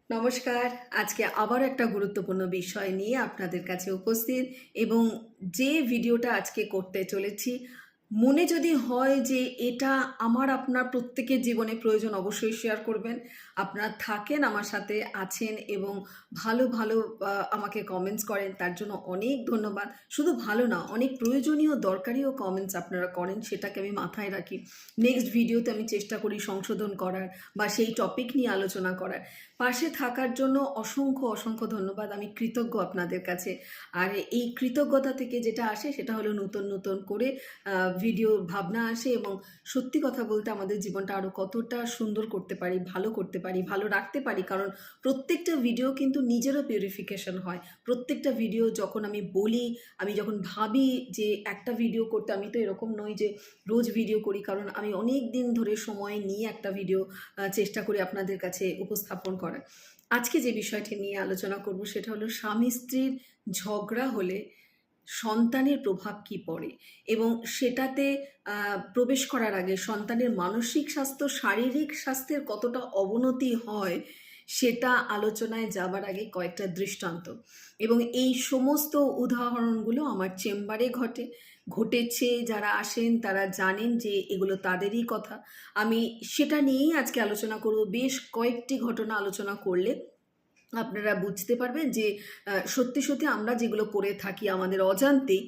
নমস্কার। আজকে আবার একটা গুরুত্বপূর্ণ বিষয় নিয়ে আপনাদের কাছে উপস্থিত এবং যে ভিডিওটা আজকে করতে চলেছি, মনে যদি হয় যে এটা আমার আপনার প্রত্যেকের জীবনে প্রয়োজন, অবশ্যই শেয়ার করবেন। আপনারা থাকেন, আমার সাথে আছেন এবং ভালো, ভালো আমাকে কমেন্টস করেন, তার জন্য অনেক ধন্যবাদ। শুধু ভালো না, অনেক প্রয়োজনীয় দরকারিও কমেন্টস আপনারা করেন, সেটাকে আমি মাথায় রাখি। নেক্সট ভিডিওতে আমি চেষ্টা করি সংশোধন করার বা সেই টপিক নিয়ে আলোচনা করার। পাশে থাকার জন্য অসংখ্য অসংখ্য ধন্যবাদ। আমি কৃতজ্ঞ আপনাদের কাছে। আর এই কৃতজ্ঞতা থেকে যেটা আসে সেটা হলো নতুন নতুন করে ভিডিও ভাবনা আসে এবং সত্যি কথা বলতে আমাদের জীবনটা আরও কতটা সুন্দর করতে পারি, ভালো করতে পারি, ভালো রাখতে পারি। কারণ প্রত্যেকটা ভিডিও কিন্তু নিজেরও পিউরিফিকেশন হয়। প্রত্যেকটা ভিডিও যখন আমি বলি, আমি যখন ভাবি যে একটা ভিডিও করতে, আমি তো এরকম নই যে রোজ ভিডিও করি, কারণ আমি অনেক দিন ধরে সময় নিয়ে একটা ভিডিও চেষ্টা করি আপনাদের কাছে উপস্থাপন করার। আজকে যে বিষয়টি নিয়ে আলোচনা করব সেটা হলো স্বামী স্ত্রীর ঝগড়া হলে সন্তানের প্রভাব কি পড়ে এবং সেটাতে প্রবেশ করার আগে সন্তানের মানসিক স্বাস্থ্য, শারীরিক স্বাস্থ্যের কতটা অবনতি হয় সেটা আলোচনায় যাবার আগে কয়েকটা দৃষ্টান্ত এবং এই সমস্ত উদাহরণগুলো আমার চেম্বারে ঘটেছে। যারা আসেন তারা জানেন যে এগুলো তাদেরই কথা। আমি সেটা নিয়েই আজকে আলোচনা করব। বেশ কয়েকটি ঘটনা আলোচনা করলে আপনারা বুঝতে পারবেন যে সত্যি সত্যি আমরা যেগুলো করে থাকি আমাদের অজান্তেই,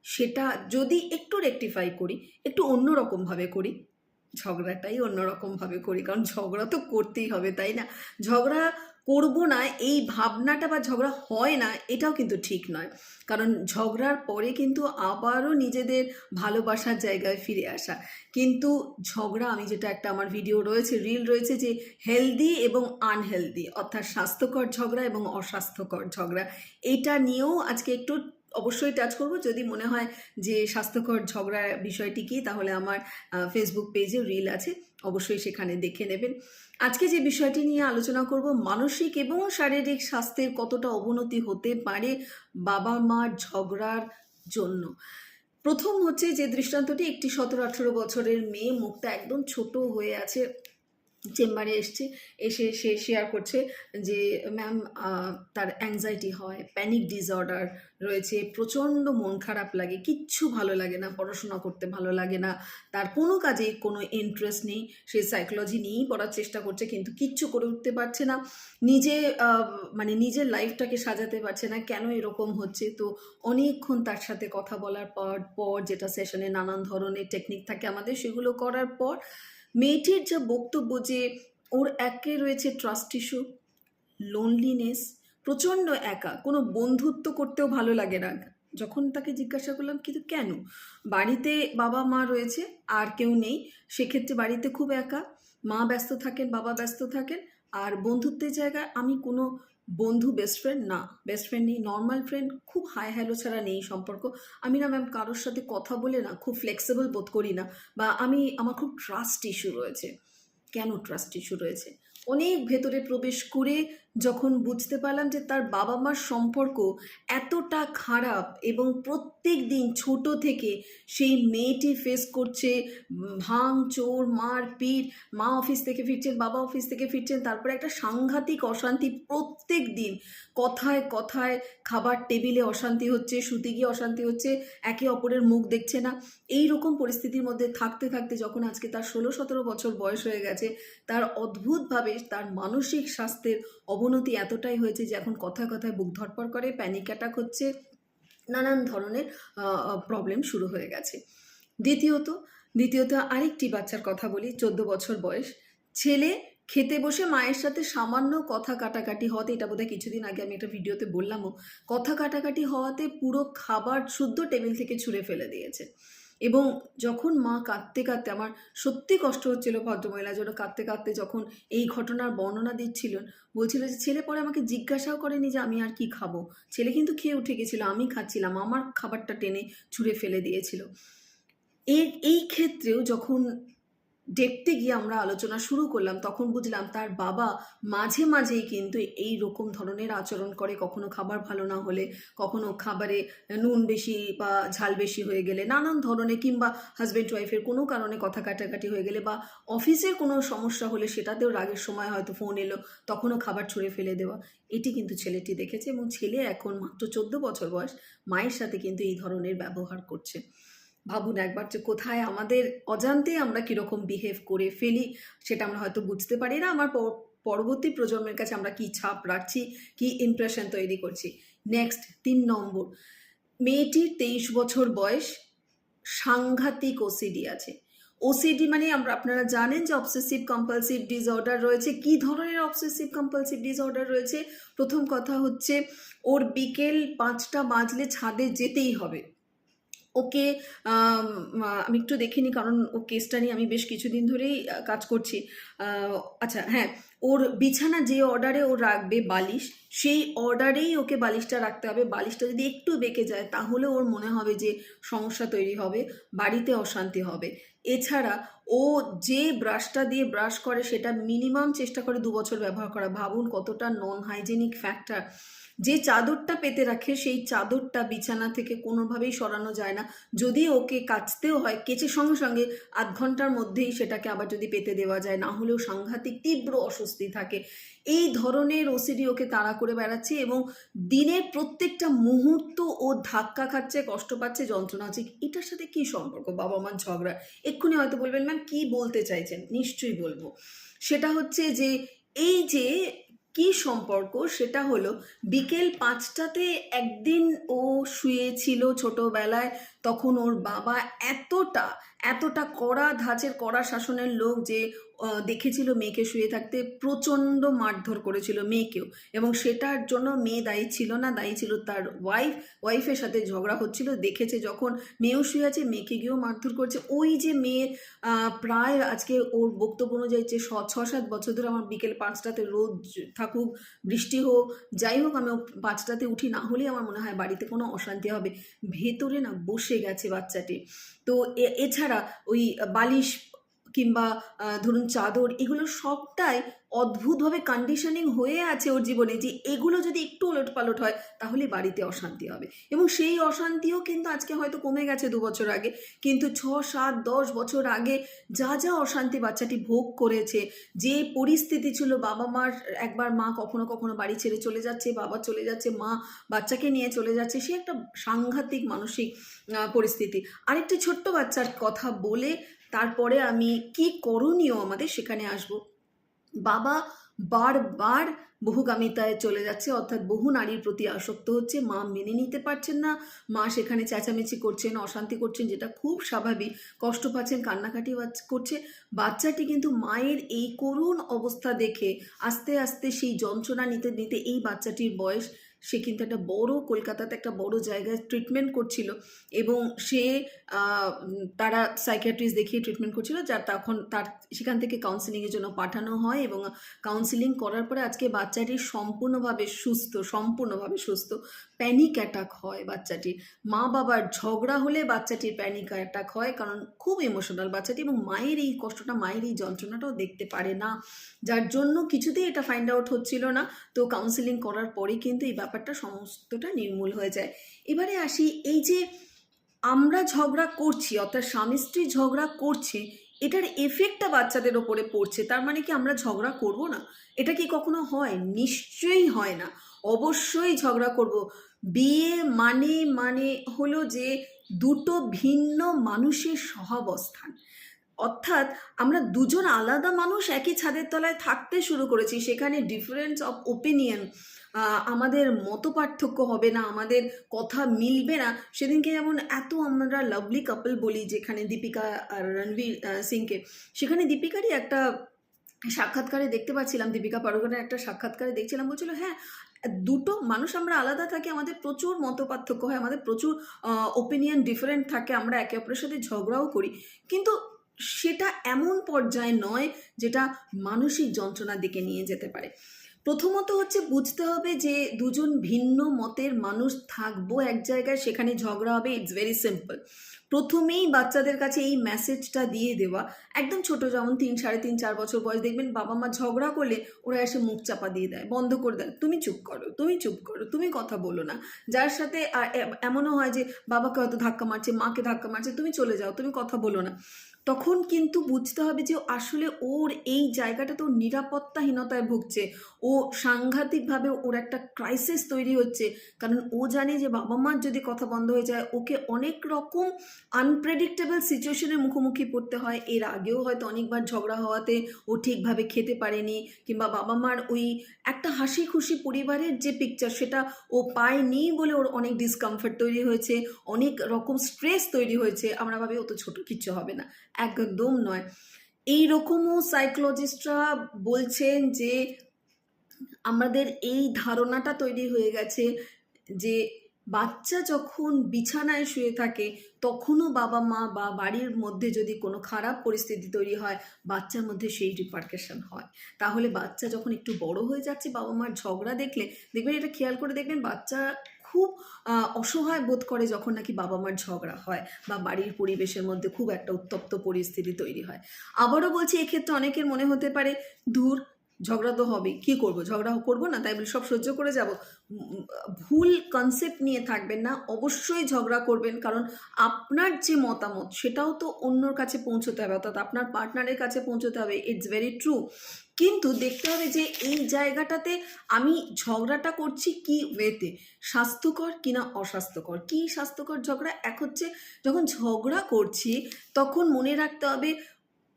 সেটা যদি একটু রেকটিফাই করি, একটু অন্যরকমভাবে করি, ঝগড়াটাই অন্যরকমভাবে করি, কারণ ঝগড়া তো করতেই হবে, তাই না? ঝগড়া করব না এই ভাবনাটা বা ঝগড়া হয় না এটাও কিন্তু ঠিক নয়, কারণ ঝগড়ার পরে কিন্তু আবারও নিজেদের ভালোবাসার জায়গায় ফিরে আসা। কিন্তু ঝগড়া, আমি যেটা একটা আমার ভিডিও রয়েছে, রিল রয়েছে, যে হেলদি এবং আনহেলদি, অর্থাৎ স্বাস্থ্যকর ঝগড়া এবং অস্বাস্থ্যকর ঝগড়া, এইটা নিয়েও আজকে একটু অবশ্যই টাচ করব। যদি মনে হয় যে স্বাস্থ্যকর ঝগড়ার বিষয়টি কী, তাহলে আমার ফেসবুক পেজে রিল আছে, অবশ্যই সেখানে দেখে নেবেন। আজকে যে বিষয়টি নিয়ে আলোচনা করব, মানসিক এবং শারীরিক স্বাস্থ্যের কতটা অবনতি হতে পারে বাবা মার ঝগড়ার জন্য। প্রথম হচ্ছে যে দৃষ্টান্তটি, একটি 17-18 বছরের মেয়ে, মুখটা একদম ছোট হয়ে আছে, চেম্বারে এসে সে শেয়ার করছে যে ম্যাম, তার অ্যাংজাইটি হয়, প্যানিক ডিসঅর্ডার রয়েছে, প্রচণ্ড মন খারাপ লাগে, কিচ্ছু ভালো লাগে না, পড়াশোনা করতে ভালো লাগে না, তার কোনো কাজে কোনো ইন্টারেস্ট নেই। সে সাইকোলজি নিয়েই পড়ার চেষ্টা করছে কিন্তু কিচ্ছু করে উঠতে পারছে না, নিজে মানে নিজের লাইফটাকে সাজাতে পারছে না। কেন এরকম হচ্ছে? তো অনেকক্ষণ তার সাথে কথা বলার পর যেটা সেশনে নানান ধরনের টেকনিক থাকে আমাদের, সেগুলো করার পর মেয়েটির যা বক্তব্য যে ওর একে রয়েছে ট্রাস্ট ইস্যু, লোনলিনেস, প্রচণ্ড একা, কোনো বন্ধুত্ব করতেও ভালো লাগে না। যখন তাকে জিজ্ঞাসা করলাম কিন্তু কেন, বাড়িতে বাবা মা রয়েছে আর কেউ নেই, সেক্ষেত্রে বাড়িতে খুব একা, মা ব্যস্ত থাকেন, বাবা ব্যস্ত থাকেন, আর বন্ধুত্বের জায়গায় আমি কোনো বন্ধু, বেস্ট ফ্রেন্ড না, বেস্ট ফ্রেন্ড নেই, নর্মাল ফ্রেন্ড, খুব হাই হ্যালো ছাড়া নেই সম্পর্ক। আমি না ম্যাম কারোর সাথে কথা বলে না খুব ফ্লেক্সিবল বোধ করি না, বা আমার খুব ট্রাস্ট ইস্যু রয়েছে। কেন ট্রাস্ট ইস্যু রয়েছে? অনেক ভেতরে প্রবেশ করে যখন বুঝতে পারলাম যে তার বাবা মার সম্পর্ক এতটা খারাপ এবং প্রত্যেক দিন ছোট থেকে সেই মেয়েটি ফেস করছে ভাঙচোর, মারপিট, মা অফিস থেকে ফিরছেন, বাবা অফিস থেকে ফিরছেন, তারপরে একটা সাংঘাতিক অশান্তি প্রত্যেক দিন, কথায় কথায় খাবার টেবিলে অশান্তি হচ্ছে, শুতে গিয়ে অশান্তি হচ্ছে, একে অপরের মুখ দেখছে না। এই রকম পরিস্থিতির মধ্যে থাকতে থাকতে যখন আজকে তার 16-17 বছর বয়স হয়ে গেছে, তার অদ্ভুতভাবে তার মানসিক স্বাস্থ্যের অবনতি এতটাই হয়েছে যে এখন কথায় কথায় বুক ধড়ফড় করে, প্যানিক অ্যাটাক হচ্ছে, নানান ধরনের প্রবলেম শুরু হয়ে গেছে। দ্বিতীয়ত আরেকটি বাচ্চার কথা বলি, 14 বছর বয়স ছেলে, খেতে বসে মায়ের সাথে সামান্য কথা কাটাকাটি হওয়াতে, এটা বোধহয় কিছুদিন আগে আমি একটা ভিডিওতে বললামও, কথা কাটাকাটি হওয়াতে পুরো খাবার শুদ্ধ টেবিল থেকে ছুঁড়ে ফেলে দিয়েছে। এবং যখন মা কাঁদতে কাঁদতে, আমার সত্যি কষ্ট হচ্ছিল ভদ্রমহিলা জন্য, কাঁদতে কাঁদতে যখন এই ঘটনার বর্ণনা দিচ্ছিলেন, বলছিল যে ছেলে পরে আমাকে জিজ্ঞাসাও করেনি যে আমি আর কি খাবো, ছেলে কিন্তু খেয়ে উঠে গেছিলো, আমি খাচ্ছিলাম, আমার খাবারটা টেনে ছুঁড়ে ফেলে দিয়েছিল। এই ক্ষেত্রেও যখন ডেপথে গিয়ে আমরা আলোচনা শুরু করলাম, তখন বুঝলাম তার বাবা মাঝে মাঝেই কিন্তু এই রকম ধরনের আচরণ করে। কখনো খাবার ভালো না হলে, কখনো খাবারে নুন বেশি বা ঝাল বেশি হয়ে গেলে, নানান ধরনের, কিংবা হাজব্যান্ড ওয়াইফের কোনো কারণে কথা কাটাকাটি হয়ে গেলে, বা অফিসের কোনো সমস্যা হলে সেটাতেও রাগের সময় হয়তো ফোন এলো, তখনও খাবার ছুঁড়ে ফেলে দেওয়া। এটি কিন্তু ছেলেটি দেখেছে, এবং ছেলে এখন মাত্র 14 বছর বয়স, মায়ের সাথে কিন্তু এই ধরনের ব্যবহার করছে। ভাবুন একবার, যে কোথায় আমাদের অজান্তে আমরা কীরকম বিহেভ করে ফেলি, সেটা আমরা হয়তো বুঝতে পারি না। আমার পরবর্তী প্রজন্মের কাছে আমরা কী ছাপ রাখছি, কী ইমপ্রেশন তৈরি করছি। নেক্সট 3 নম্বর, মেয়েটির 23 বছর বয়স, সাংঘাতিক ওসিডি আছে। ওসিডি মানে আপনারা জানেন যে অবসেসিভ কম্পালসিভ ডিসঅর্ডার রয়েছে। কি ধরনের অবসেসিভ কম্পালসিভ ডিসঅর্ডার রয়েছে? প্রথম কথা হচ্ছে, ওর বিকেল 5টা বাজলে ছাদে যেতেই হবে। ওকে আমি একটু দেখিনি, কারণ ও কেসটা নিয়ে আমি বেশ কিছুদিন ধরেই কাজ করছি। আচ্ছা হ্যাঁ, ওর বিছানা যে অর্ডারে ও রাখবে বালিশ, সেই অর্ডারেই ওকে বালিশটা রাখতে হবে। বালিশটা যদি একটু বেঁকে যায় তাহলে ওর মনে হবে যে সমস্যা তৈরি হবে, বাড়িতে অশান্তি হবে। এছাড়া ও যে ব্রাশটা দিয়ে ব্রাশ করে সেটা মিনিমাম চেষ্টা করে 2 বছর ব্যবহার করা। ভাবুন কতটা নন হাইজেনিক ফ্যাক্টর। যে চাদরটা পেতে রাখে সেই চাদরটা বিছানা থেকে কোনোভাবেই সরানো যায় না। যদি ওকে কাচতেও হয়, কেচে সঙ্গে সঙ্গে আধ ঘন্টার মধ্যেই সেটাকে আবার যদি পেতে দেওয়া যায়, না হলেও সাংঘাতিক তীব্র অস্বস্তি থাকে। এই ধরনের ওসিডি ওকে তাড়া করে বেড়াচ্ছে, এবং দিনের প্রত্যেকটা মুহূর্ত ও ধাক্কা খাচ্ছে, কষ্ট পাচ্ছে, যন্ত্রণা হচ্ছে। এটার সাথে কি সম্পর্ক? বাবা মার ঝগড়া। এক্ষুনি হয়তো বলবেন, ম্যাম কি বলতে চাইছেন? নিশ্চয়ই বলবো। সেটা হচ্ছে যে, এই যে কি সম্পর্ক, সেটা হলো বিকেল 5টাতে একদিন ও শুয়েছিল ছোটবেলায়, তখন ওর বাবা এতটা এতটা কড়া ধাঁচের, কড়া শাসনের লোক যে দেখেছিল মেয়েকে শুয়ে থাকতে, প্রচণ্ড মারধর করেছিল মেয়েকেও, এবং সেটার জন্য মেয়ে দায়ী ছিল না, দায়ী ছিল তার ওয়াইফের সাথে ঝগড়া হচ্ছিল। দেখেছে যখন মেয়েও শুয়ে আছে, মেয়েকে গিয়েও মারধর করছে। ওই যে মেয়ের প্রায় আজকে ওর বক্তব্য অনুযায়ী যে 6-7 বছর ধরে আমার বিকেল 5টাতে রোদ থাকুক, বৃষ্টি হোক, যাই হোক, আমি 5টাতে উঠি, না হলেই আমার মনে হয় বাড়িতে কোনো অশান্তি হবে। ভেতরে না বসে গেছে বাচ্চাটি। তো এছাড়া ওই বালিশ কিংবা ধরুন চাদর, এগুলো সবটাই অদ্ভুতভাবে কন্ডিশনিং হয়ে আছে ওর জীবনে, যে এগুলো যদি একটু ওলটপালট হয় তাহলে বাড়িতে অশান্তি হবে। এবং সেই অশান্তিও কিন্তু আজকে হয়তো কমে গেছে 2 বছর আগে, কিন্তু 6-7-10 বছর আগে যা যা অশান্তি বাচ্চাটি ভোগ করেছে, যে পরিস্থিতি ছিল, বাবা মার, একবার মা কখনো কখনো বাড়ি ছেড়ে চলে যাচ্ছে, বাবা চলে যাচ্ছে, মা বাচ্চাকে নিয়ে চলে যাচ্ছে, সে একটা সাংঘাতিক মানসিক পরিস্থিতি। আরেকটি ছোট্ট বাচ্চার কথা বলে তারপরে আমি কি করণীয় আমাদের সেখানে আসব। বাবা বারবার বহুগামিতায় চলে যাচ্ছে, অর্থাৎ বহু নারীর প্রতি আসক্ত হচ্ছে। মা মেনে নিতে পারছেন না, মা সেখানে চেঁচামেচি করছেন, অশান্তি করছেন, যেটা খুব স্বাভাবিক। কষ্ট পাচ্ছেন, কান্নাকাটি করছে। বাচ্চাটি কিন্তু মায়ের এই করুণ অবস্থা দেখে আস্তে আস্তে সেই যন্ত্রণা নিতে নিতে, এই বাচ্চাটির বয়স, সে কিন্তু একটা বড়, কলকাতাতে একটা বড় জায়গায় ট্রিটমেন্ট করছিল, এবং সে তারা সাইকিয়াট্রিস্ট দেখিয়ে ট্রিটমেন্ট করছিল, যার তখন তার সেখান থেকে কাউন্সিলিংয়ের জন্য পাঠানো হয়, এবং কাউন্সিলিং করার পরে আজকে বাচ্চাটি সম্পূর্ণভাবে সুস্থ। প্যানিক অ্যাটাক হয় বাচ্চাটির। মা বাবার ঝগড়া হলে বাচ্চাটির প্যানিক অ্যাটাক হয়, কারণ খুব ইমোশনাল বাচ্চাটি, এবং মায়ের এই কষ্টটা, মায়ের এই যন্ত্রণাটাও দেখতে পারে না, যার জন্য কিছুতেই এটা ফাইন্ড আউট হচ্ছিল না। তো কাউন্সিলিং করার পরে কিন্তু এই ব্যাপারটা সমস্তটা নির্মূল হয়ে যায়। এবারে আসি, এই যে আমরা ঝগড়া করছি, অর্থাৎ স্বামী স্ত্রী ঝগড়া করছে, এটার এফেক্টটা বাচ্চাদের ওপরে পড়ছে, তার মানে কি আমরা ঝগড়া করব না? এটা কি কখনো হয়? নিশ্চয়ই হয় না। অবশ্যই ঝগড়া করব। বিয়ে মানে হলো যে দুটো ভিন্ন মানুষের সহাবস্থান, অর্থাৎ আমরা দুজন আলাদা মানুষ একই ছাদের তলায় থাকতে শুরু করেছি। সেখানে ডিফারেন্স অফ ওপিনিয়ন, আমাদের মতপার্থক্য হবে না, আমাদের কথা মিলবে না। সেদিনকে যেমন এত আমরা লাভলি কাপল বলি, যেখানে দীপিকা আর রণবীর সিংকে, সেখানে দীপিকারই একটা সাক্ষাৎকারে দেখতে পাচ্ছিলাম, দীপিকা পাড়ুকোনের একটা সাক্ষাৎকারে দেখছিলাম, বলছিল হ্যাঁ, দুটো মানুষ আমরা আলাদা থাকি, আমাদের প্রচুর মতপার্থক্য হয়, আমাদের প্রচুর ওপিনিয়ন ডিফারেন্ট থাকে, আমরা একে অপরের সাথে ঝগড়াও করি, কিন্তু সেটা এমন পর্যায়ে নয় যেটা মানসিক যন্ত্রণার দিকে নিয়ে যেতে পারে। প্রথমত হচ্ছে বুঝতে হবে যে দুজন ভিন্ন মতের মানুষ থাকবো এক জায়গায়, সেখানে ঝগড়া হবে, ইটস ভেরি সিম্পল। প্রথমেই বাচ্চাদের কাছে এই মেসেজটা দিয়ে দেওয়া, একদম ছোট যেমন 3, 3.5, 4 বছর বয়স, দেখবেন বাবা মা ঝগড়া করলে ওরা এসে মুখ চাপা দিয়ে দেয়, বন্ধ করে দেয়, তুমি চুপ করো, তুমি চুপ করো, তুমি কথা বলো না। যার সাথে এমনও হয় যে বাবাকে হয়তো ধাক্কা মারছে, মাকে ধাক্কা মারছে, তুমি চলে যাও, তুমি কথা বলো না। তখন কিন্তু বুঝতে হবে যে আসলে ওর এই জায়গাটা তো নিরাপত্তাহীনতায় ভুগছে, ও সাংঘাতিকভাবে ওর একটা ক্রাইসিস তৈরি হচ্ছে। কারণ ও জানে যে বাবা মার যদি কথা বন্ধ হয়ে যায় ওকে অনেক রকম আনপ্রেডিক্টেবল সিচুয়েশনের মুখোমুখি পড়তে হয়। এর আগেও হয়তো অনেকবার ঝগড়া হওয়াতে ও ঠিকভাবে খেতে পারেনি, কিংবা বাবা মার ওই একটা হাসি খুশি পরিবারের যে পিকচার সেটা ও পায়নি বলে ওর অনেক ডিসকমফর্ট তৈরি হয়েছে, অনেক রকম স্ট্রেস তৈরি হয়েছে। আমরা ভাবি ও তো ছোট, কিচ্ছু হবে না, একদম নয়। এই রকমও সাইকোলজিস্টরা বলছেন যে আমাদের এই ধারণাটা তৈরি হয়ে গেছে যে বাচ্চা যখন বিছানায় শুয়ে থাকে তখনও বাবা মা বা বাড়ির মধ্যে যদি কোনো খারাপ পরিস্থিতি তৈরি হয় বাচ্চার মধ্যে সেই রিপারকেশন হয়। তাহলে বাচ্চা যখন একটু বড় হয়ে যাচ্ছে বাবা মার ঝগড়া দেখলে দেখবেন, এটা খেয়াল করে দেখবেন, বাচ্চা খুব অসহায় বোধ করে যখন নাকি বাবা মার ঝগড়া হয় বা বাড়ির পরিবেশের মধ্যে খুব একটা উত্তপ্ত পরিস্থিতি তৈরি হয়। আবারও বলছি, এক্ষেত্রে অনেকের মনে হতে পারে দূর, ঝগড়া তো হবেই, কী করবো, ঝগড়া করবো না তাই বলে সব সহ্য করে যাব। ভুল কনসেপ্ট নিয়ে থাকবেন না, অবশ্যই ঝগড়া করবেন, কারণ আপনার যে মতামত সেটাও তো অন্যর কাছে পৌঁছতে হবে, অর্থাৎ আপনার পার্টনারের কাছে পৌঁছতে হবে। It's very true. কিন্তু দেখতে হবে যে এই জায়গাটাতে আমি ঝগড়াটা করছি কি ওয়েতে, স্বাস্থ্যকর কিনা অস্বাস্থ্যকর। কি স্বাস্থ্যকর ঝগড়া? এক হচ্ছে যখন ঝগড়া করছি তখন মনে রাখতে হবে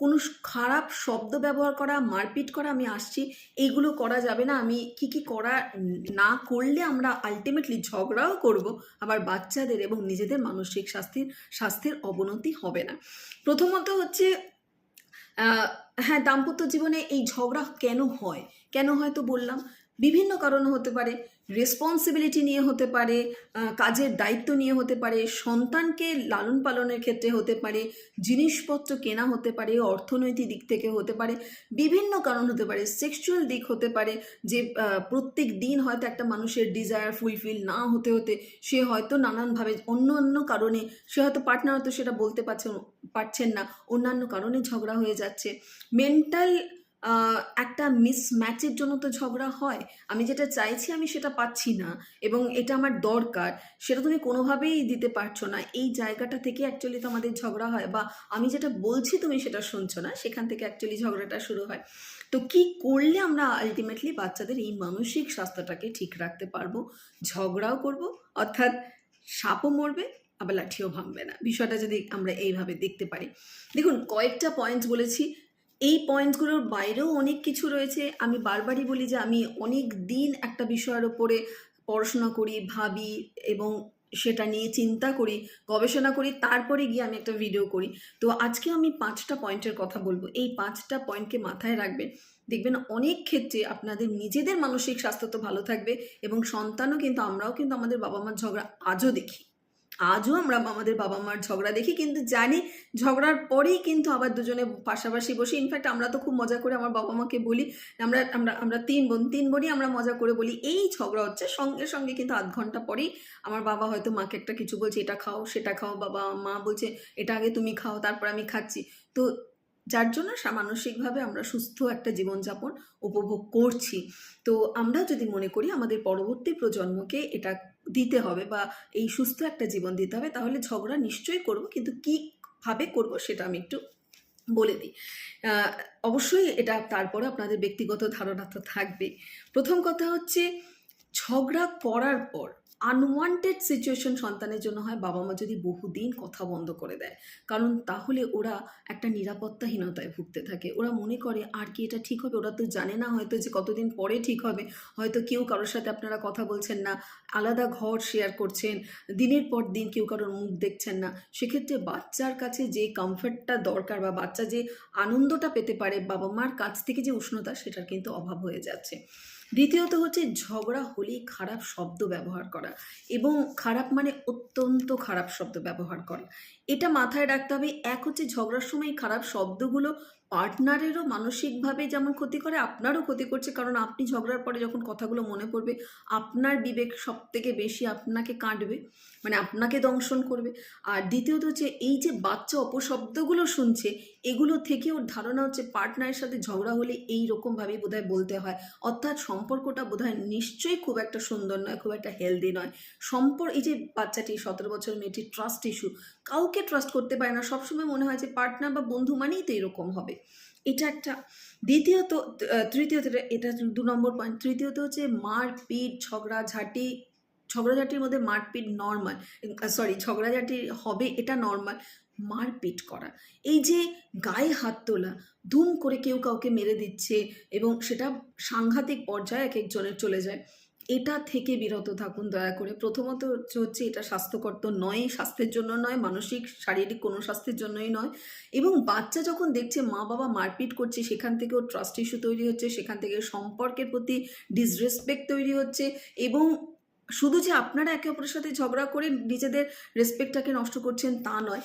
কোনো খারাপ শব্দ ব্যবহার করা, মারপিট করা, আমি আসছি, এইগুলো করা যাবে না। আমি কি করা না করলে আমরা আলটিমেটলি ঝগড়াও করব, আবার বাচ্চাদের এবং নিজেদের মানসিক স্বাস্থ্যের অবনতি হবে না। প্রথমত হচ্ছে হ্যাঁ, দাম্পত্য জীবনে এই ঝগড়া কেন হয় তো বললাম, বিভিন্ন কারণে হতে পারে। রেসপন্সিবিলিটি নিয়ে হতে পারে, কাজের দায়িত্ব নিয়ে হতে পারে, সন্তানকে লালন পালনের ক্ষেত্রে হতে পারে, জিনিসপত্র কেনা হতে পারে, অর্থনৈতিক দিক থেকে হতে পারে, বিভিন্ন কারণ হতে পারে, সেক্সুয়াল দিক হতে পারে, যে প্রত্যেক দিন হয়তো একটা মানুষের ডিজায়ার ফুলফিল না হতে হতে সে হয়তো নানানভাবে অন্য কারণে, সে হয়তো পার্টনার হয়তো সেটা বলতে পারছেন না, অন্যান্য কারণে ঝগড়া হয়ে যাচ্ছে। মেন্টাল একটা মিসম্যাচের জন্য তো ঝগড়া হয়। আমি যেটা চাইছি আমি সেটা পাচ্ছি না এবং এটা আমার দরকার, সেটা তুমি কোনোভাবেই দিতে পারছো না। এই জায়গাটা থেকে অ্যাকচুয়ালি তো আমাদের ঝগড়া হয়, বা আমি যেটা বলছি তুমি সেটা শুনছো না, সেখান থেকে অ্যাকচুয়ালি ঝগড়াটা শুরু হয়। তো কি করলে আমরা আলটিমেটলি বাচ্চাদের এই মানসিক স্বাস্থ্যটাকে ঠিক রাখতে পারবো? ঝগড়াও করব, অর্থাৎ সাপও মরবে আবার লাঠিও ভাঙবে না। বিষয়টা যদি আমরা এইভাবে দেখতে পারি, দেখুন কয়েকটা পয়েন্টস বলেছি, এই পয়েন্টসগুলোর বাইরেও অনেক কিছু রয়েছে। আমি বারবারই বলি যে আমি অনেক দিন একটা বিষয়ের ওপরে পড়াশোনা করি, ভাবি এবং সেটা নিয়ে চিন্তা করি, গবেষণা করি, তারপরে গিয়ে আমি একটা ভিডিও করি। তো আজকে আমি 5টা পয়েন্টের কথা বলবো। এই 5টা পয়েন্টকে মাথায় রাখবেন, দেখবেন অনেক ক্ষেত্রে আপনাদের নিজেদের মানসিক স্বাস্থ্য তো ভালো থাকবে এবং সন্তানও কিন্তু, আমরাও কিন্তু আমাদের বাবা মার ঝগড়া আজও আমরা আমাদের বাবা মার ঝগড়া দেখি, কিন্তু জানি ঝগড়ার পরেই কিন্তু আবার দুজনে পাশাপাশি বসে, ইনফ্যাক্ট আমরা তো খুব মজা করে আমার বাবা মাকে বলি, আমরা আমরা আমরা 3 বোনই আমরা মজা করে বলি এই ঝগড়া হচ্ছে, সঙ্গে সঙ্গে কিন্তু আধ ঘন্টা পরেই আমার বাবা হয়তো মাকে একটা কিছু বলছে, এটা খাও সেটা খাও, বাবা মা বলছে এটা আগে তুমি খাও তারপর আমি খাচ্ছি। তো যার জন্য মানসিকভাবে আমরা সুস্থ একটা জীবনযাপন উপভোগ করছি। তো আমরা যদি মনে করি আমাদের পরবর্তী প্রজন্মকে এটা দিতে হবে বা এই সুস্থ একটা জীবন দিতে হবে, তাহলে ঝগড়া নিশ্চয়ই করব, কিন্তু কীভাবে করব সেটা আমি একটু বলে দিই। অবশ্যই এটা তারপরে আপনাদের ব্যক্তিগত ধারণা তো থাকবে। প্রথম কথা হচ্ছে, ঝগড়া করার পর আনওয়ান্টেড সিচুয়েশন সন্তানের জন্য হয় বাবা মা যদি বহুদিন কথা বন্ধ করে দেয়, কারণ তাহলে ওরা একটা নিরাপত্তাহীনতায় ভুগতে থাকে। ওরা মনে করে আর কি এটা ঠিক হবে, ওরা তো জানে না হয়তো যে কতদিন পরে ঠিক হবে, হয়তো কেউ কারোর সাথে আপনারা কথা বলছেন না, আলাদা ঘর শেয়ার করছেন, দিনের পর দিন কেউ কারোর মুখ দেখছেন না। সেক্ষেত্রে বাচ্চার কাছে যে কমফর্টটা দরকার বা বাচ্চা যে আনন্দটা পেতে পারে বাবা মার কাছ থেকে, যে উষ্ণতা, সেটার কিন্তু অভাব হয়ে যাচ্ছে। দ্বিতীয়ত হচ্ছে, ঝগড়া হলেই খারাপ শব্দ ব্যবহার করা, এবং খারাপ মানে অত্যন্ত খারাপ শব্দ ব্যবহার করা। এটা মাথায় রাখতে হবে। এক হচ্ছে ঝগড়ার সময় খারাপ শব্দগুলো পার্টনারেরও মানসিকভাবে যেমন ক্ষতি করে, আপনারও ক্ষতি করছে। কারণ আপনি ঝগড়ার পরে যখন কথাগুলো মনে পড়বে, আপনার বিবেক সবথেকে বেশি আপনাকে কাটবে, মানে আপনাকে দংশন করবে। আর দ্বিতীয়ত হচ্ছে এই যে বাচ্চা অপশব্দগুলো শুনছে, এগুলো থেকে ওর ধারণা হচ্ছে পার্টনারের সাথে ঝগড়া হলে এই রকমভাবেই বোধহয় বলতে হয়। অর্থাৎ সম্পর্কটা বোধহয় নিশ্চয়ই খুব একটা সুন্দর নয়, খুব একটা হেলদি নয়। এই যে বাচ্চাটি 17 বছর মেয়েটির ট্রাস্ট ইস্যু, কাউকে ট্রাস্ট করতে পারে না, সবসময় মনে হয় যে পার্টনার বা বন্ধু মানেই তো এরকম হবে। এটা একটা। দ্বিতীয়ত তৃতীয়ত, এটা 2 নম্বর পয়েন্ট। তৃতীয়ত হচ্ছে মারপিট, ঝগড়াঝাটির মধ্যে মারপিট নর্মাল, সরি ঝগড়াঝাটি হবে এটা নর্মাল। মারপিট করা, এই যে গায়ে হাত তোলা, ধুম করে কেউ কাউকে মেরে দিচ্ছে এবং সেটা সাংঘাতিক পর্যায়ে এক একজনের চলে যায়, এটা থেকে বিরত থাকুন দয়া করে। প্রথমত হচ্ছে এটা স্বাস্থ্যকর তো নয়, স্বাস্থ্যের জন্য নয়, মানসিক শারীরিক কোনো স্বাস্থ্যের জন্যই নয়। এবং বাচ্চা যখন দেখছে মা বাবা মারপিট করছে, সেখান থেকেও ট্রাস্ট ইস্যু তৈরি হচ্ছে, সেখান থেকে সম্পর্কের প্রতি ডিসরেসপেক্ট তৈরি হচ্ছে। এবং শুধু যে আপনারা একে অপরের সাথে ঝগড়া করে নিজেদের রেসপেক্টটাকে নষ্ট করছেন তা নয়,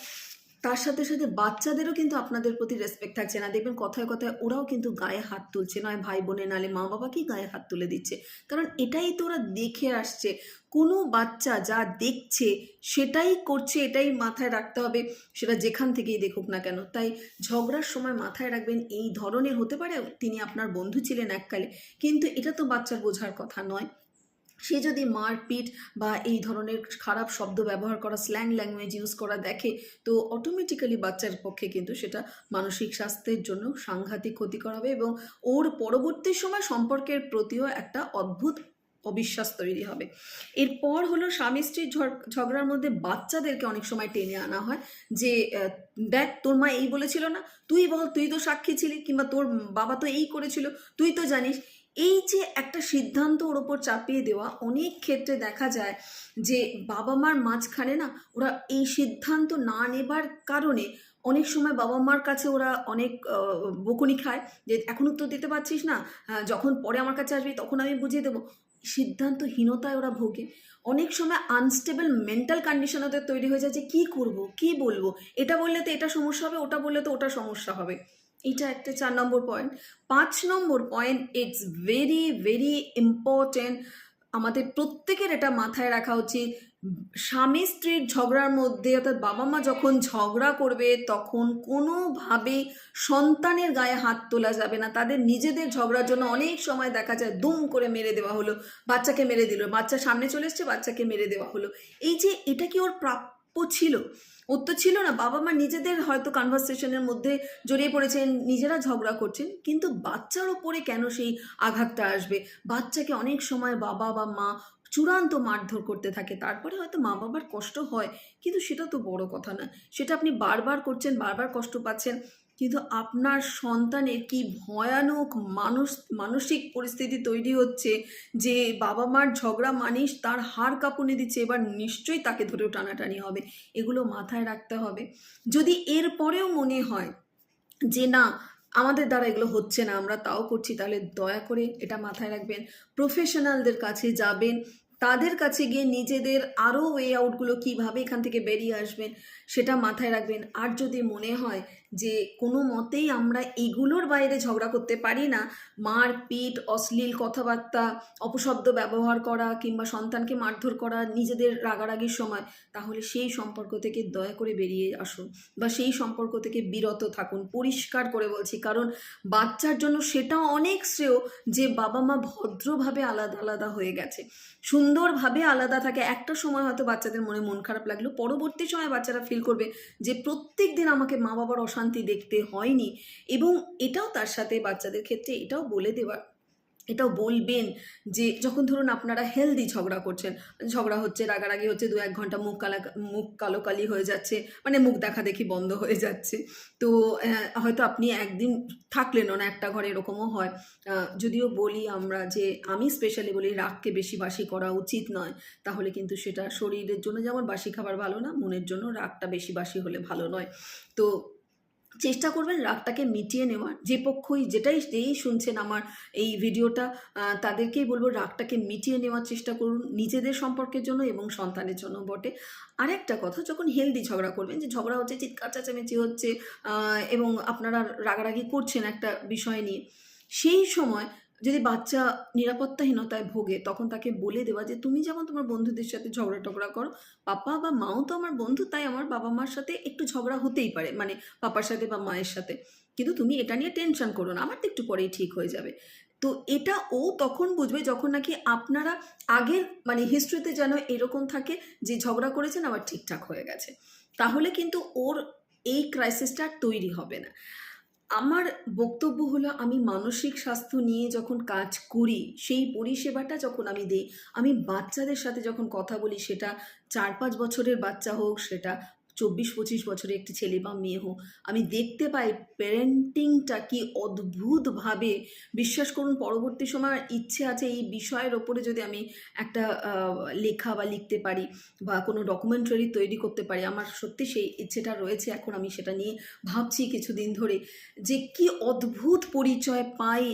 তার সাথে সাথে বাচ্চাদেরও কিন্তু আপনাদের প্রতি রেসপেক্ট থাকছে না। দেখবেন কথায় কথায় ওরাও কিন্তু গায়ে হাত তুলছে, নয় ভাই বোনে নালে মা বাবাকেই গায়ে হাত তুলে দিচ্ছে। কারণ এটাই তো ওরা দেখে আসছে। কোনো বাচ্চা যা দেখছে সেটাই করছে, এটাই মাথায় রাখতে হবে, সেটা যেখান থেকেই দেখুক না কেন। তাই ঝগড়ার সময় মাথায় রাখবেন এই ধরনের হতে পারে তিনি আপনার বন্ধু ছিলেন এককালে, কিন্তু এটা তো বাচ্চার বোঝার কথা নয়। সে যদি মারপিট বা এই ধরনের খারাপ শব্দ ব্যবহার করা, স্ল্যাং ল্যাঙ্গুয়েজ ইউজ করা দেখে, তো অটোমেটিক্যালি বাচ্চার পক্ষে কিন্তু সেটা মানসিক স্বাস্থ্যের জন্য সাংঘাতিক ক্ষতিকর হবে এবং ওর পরবর্তী সময় সম্পর্কের প্রতিও একটা অদ্ভুত অবিশ্বাস তৈরি হবে। এরপর হলো স্বামী স্ত্রীর ঝগড়ার মধ্যে বাচ্চাদেরকে অনেক সময় টেনে আনা হয় যে দেখ তোর মা এই বলেছিল না, তুই বল, তুই তো সাক্ষী ছিলি, কিংবা তোর বাবা তো এই করেছিল, তুই তো জানিস। এই যে একটা সিদ্ধান্ত ওর ওপর চাপিয়ে দেওয়া, অনেক ক্ষেত্রে দেখা যায় যে বাবা মার মাঝখানে না ওরা এই সিদ্ধান্ত না নেবার কারণে অনেক সময় বাবা মার কাছে ওরা অনেক বকুনি খায় যে এখন উত্তর দিতে পারছিস না, যখন পরে আমার কাছে আসবি তখন আমি বুঝিয়ে দেবো। সিদ্ধান্তহীনতায় ওরা ভোগে। অনেক সময় আনস্টেবল মেন্টাল কন্ডিশন ওদের তৈরি হয়ে যায় যে কী করবো, কী বলবো, এটা বললে তো এটা সমস্যা হবে, ওটা বললে তো ওটা সমস্যা হবে। এটা একটা 4 নম্বর পয়েন্ট। 5 নম্বর point, it's very very important, আমাদের প্রত্যেকের এটা মাথায় রাখা উচিত। স্বামী স্ত্রীর ঝগড়ার মধ্যে, অর্থাৎ বাবা মা যখন ঝগড়া করবে তখন কোনোভাবেই সন্তানের গায়ে হাত তোলা যাবে না। তাদের নিজেদের ঝগড়ার জন্য অনেক সময় দেখা যায় দুম করে মেরে দেওয়া হলো, বাচ্চাকে মেরে দিল, বাচ্চা সামনে চলে এসছে, বাচ্চাকে মেরে দেওয়া হলো। এই যে এটা কি ওর প্রাপ্য ছিল? ওর তো ছিল না। বাবা মা নিজেদের হয়তো কনভারসেশনের মধ্যে জড়িয়ে পড়েছেন, নিজেরা ঝগড়া করছেন, কিন্তু বাচ্চার ওপরে কেন সেই আঘাতটা আসবে? বাচ্চাকে অনেক সময় বাবা বা মা চূড়ান্ত মারধর করতে থাকে, তারপরে হয়তো মা বাবার কষ্ট হয়, কিন্তু সেটা তো বড় কথা না। সেটা আপনি বারবার করছেন, বারবার কষ্ট পাচ্ছেন, কিন্তু আপনার সন্তানের কি ভয়ানক মানসিক পরিস্থিতি তৈরি হচ্ছে যে বাবা মার ঝগড়া মানিস তার হাড় কাঁপুনি দিচ্ছে, এবার নিশ্চয়ই তাকে ধরেও টানাটানি হবে। এগুলো মাথায় রাখতে হবে। যদি এর পরেও মনে হয় যে না, আমাদের দ্বারা এগুলো হচ্ছে না, আমরা তাও করছি, তাহলে দয়া করে এটা মাথায় রাখবেন, প্রফেশনালদের কাছে যাবেন, তাদের কাছে গিয়ে নিজেদের আরও ওয়ে আউটগুলো কীভাবে এখান থেকে বেরিয়ে আসবেন সেটা মাথায় রাখবেন। আর যদি মনে হয় যে কোনো মতেই আমরা এগুলোর বাইরে ঝগড়া করতে পারি না, মারপিট, অশ্লীল কথাবার্তা, অপশব্দ ব্যবহার করা কিংবা সন্তানকে মারধর করা নিজেদের রাগারাগির সময়, তাহলে সেই সম্পর্ক থেকে দয়া করে বেরিয়ে আসুন বা সেই সম্পর্ক থেকে বিরত থাকুন, পরিষ্কার করে বলছি। কারণ বাচ্চার জন্য সেটা অনেক শ্রেয় যে বাবা মা ভদ্রভাবে আলাদা আলাদা হয়ে গেছে, সুন্দরভাবে আলাদা থাকে। একটা সময় হয়তো বাচ্চাদের মন খারাপ লাগলো, পরবর্তী সময় বাচ্চারা ফিল করবে যে প্রত্যেক দিন আমাকে মা বাবার অশান্তি দেখতে হয়নি। এবং এটাও তার সাথে বাচ্চাদের ক্ষেত্রে এটাও বলে দেওয়া, এটাও বলবেন যে যখন ধরুন আপনারা হেলদি ঝগড়া করছেন, ঝগড়া হচ্ছে, রাগারাগি হচ্ছে, 2-1 ঘন্টা মুখ কালো কালি হয়ে যাচ্ছে, মানে মুখ দেখা দেখি বন্ধ হয়ে যাচ্ছে, তো হয়তো আপনি একদিন থাকলেনও না একটা ঘরে, এরকমও হয়। যদিও বলি আমরা যে, আমি স্পেশালি বলি রাগকে বেশি বাসি করা উচিত নয়, তাহলে কিন্তু সেটা শরীরের জন্য যেমন বাসি খাবার ভালো না, মনের জন্য রাগটা বেশি বাসি হলে ভালো নয়। তো চেষ্টা করবেন রাগটাকে মিটিয়ে নেওয়ার। যে পক্ষই যেই শুনছেন আমার এই ভিডিওটা তাদেরকেই বলব রাগটাকে মিটিয়ে নেওয়ার চেষ্টা করুন নিজেদের সম্পর্কের জন্য এবং সন্তানের জন্য বটে। আরেকটা কথা, যখন হেলদি ঝগড়া করবেন, যে ঝগড়া হচ্ছে, চিৎকার চেঁচামেচি হচ্ছে এবং আপনারা রাগারাগি করছেন একটা বিষয় নিয়ে, সেই সময় যদি বাচ্চা নিরাপত্তাহীনতায় ভোগে তখন তাকে বলে দেওয়া যে তুমি যেমন তোমার বন্ধুদের সাথে ঝগড়া টগড়া করো, পাপা বা মাও তো আমার বন্ধু, তাই আমার বাবা মার সাথে একটু ঝগড়া হতেই পারে, মানে পাপার সাথে বা মায়ের সাথে, কিন্তু তুমি এটা নিয়ে টেনশন করো না, আমার তো একটু পরেই ঠিক হয়ে যাবে। তো এটা ও তখন বুঝবে যখন নাকি আপনারা আগের মানে হিস্ট্রিতে যেন এরকম থাকে যে ঝগড়া করেছেন আবার ঠিকঠাক হয়ে গেছে, তাহলে কিন্তু ওর এই ক্রাইসিসটা আর তৈরি হবে না। আমার বক্তব্য হলো, আমি মানসিক স্বাস্থ্য নিয়ে যখন কাজ করি, সেই পরিষেবাটা যখন আমি দিই, আমি বাচ্চাদের সাথে যখন কথা বলি, সেটা 4-5 বছরের বাচ্চা হোক, সেটা 24-25 বছরের একটি ছেলে বা মেয়ে হোক, আমি দেখতে পাই প্যারেন্টিংটা কি অদ্ভুতভাবে, বিশ্বাস করুন পরবর্তী সময় আমার ইচ্ছে আছে এই বিষয়ের ওপরে যদি আমি একটা লেখা বা লিখতে পারি বা কোনো ডকুমেন্টারি তৈরি করতে পারি, আমার সত্যি সেই ইচ্ছেটা রয়েছে। এখন আমি সেটা নিয়ে ভাবছি কিছুদিন ধরে, যে কি অদ্ভুত পরিচয় পাই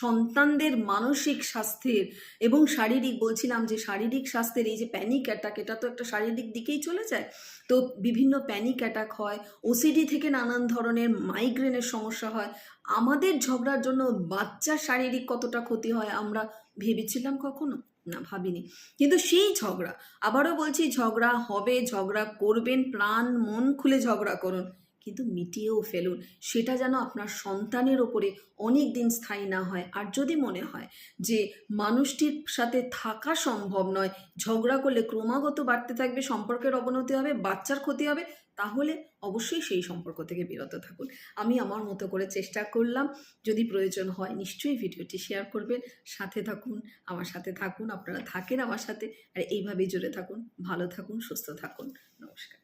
সন্তানদের মানসিক স্বাস্থ্যের এবং শারীরিক। বলছিলাম যে শারীরিক স্বাস্থ্যের এই যে প্যানিক অ্যাটাক, এটা তো একটা শারীরিক দিকেই চলে যায়। তো বিভিন্ন প্যানিক অ্যাটাক হয়, ওসিডি থেকে নানান ধরনের মাইগ্রেনের সমস্যা হয়। আমাদের ঝগড়ার জন্য বাচ্চার শারীরিক কতটা ক্ষতি হয় আমরা ভেবেছিলাম কখনো? না, ভাবিনি। কিন্তু সেই ঝগড়া, আবারও বলছি, ঝগড়া হবে, ঝগড়া করবেন, প্রাণ মন খুলে ঝগড়া করুন, কিন্তু মিটিয়েও ফেলুন। সেটা যেন আপনার সন্তানের ওপরে অনেক দিন স্থায়ী না হয়। আর যদি মনে হয় যে মানুষটির সাথে থাকা সম্ভব নয়, ঝগড়া করলে ক্রমাগত বাড়তে থাকবে, সম্পর্কের অবনতি হবে, বাচ্চার ক্ষতি হবে, তাহলে অবশ্যই সেই সম্পর্ক থেকে বিরত থাকুন। আমি আমার মতো করে চেষ্টা করলাম। যদি প্রয়োজন হয় নিশ্চয়ই ভিডিওটি শেয়ার করবেন। সাথে থাকুন, আমার সাথে থাকুন, আপনারা থাকেন আমার সাথে, আর এইভাবেই জুড়ে থাকুন। ভালো থাকুন, সুস্থ থাকুন। নমস্কার।